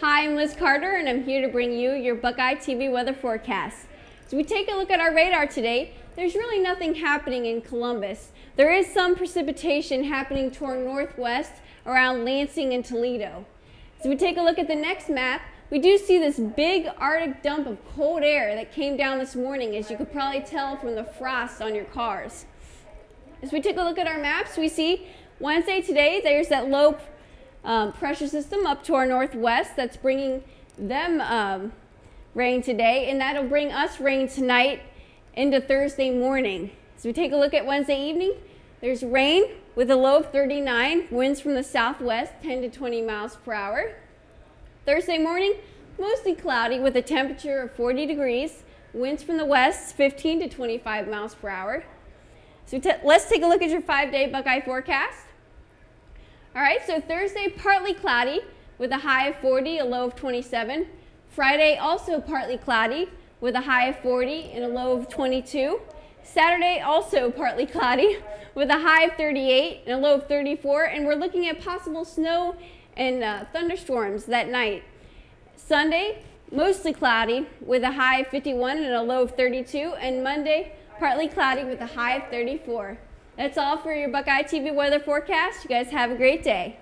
Hi, I'm Liz Carter, and I'm here to bring you your Buckeye TV weather forecast. As we take a look at our radar today, there's really nothing happening in Columbus. There is some precipitation happening toward northwest around Lansing and Toledo. As we take a look at the next map, we do see this big Arctic dump of cold air that came down this morning, as you could probably tell from the frost on your cars. As we take a look at our maps, we see Wednesday today, there's that low pressure system up to our northwest that's bringing them rain today, and that'll bring us rain tonight into Thursday morning. So we take a look at Wednesday evening, there's rain with a low of 39, winds from the southwest 10 to 20 miles per hour. Thursday morning, mostly cloudy with a temperature of 40 degrees, winds from the west 15 to 25 miles per hour. So let's take a look at your 5-day Buckeye forecast. All right, so Thursday, partly cloudy with a high of 40, a low of 27. Friday, also partly cloudy with a high of 40 and a low of 22. Saturday, also partly cloudy with a high of 38 and a low of 34. And we're looking at possible snow and thunderstorms that night. Sunday, mostly cloudy with a high of 51 and a low of 32. And Monday, partly cloudy with a high of 34. That's all for your Buckeye TV weather forecast. You guys have a great day.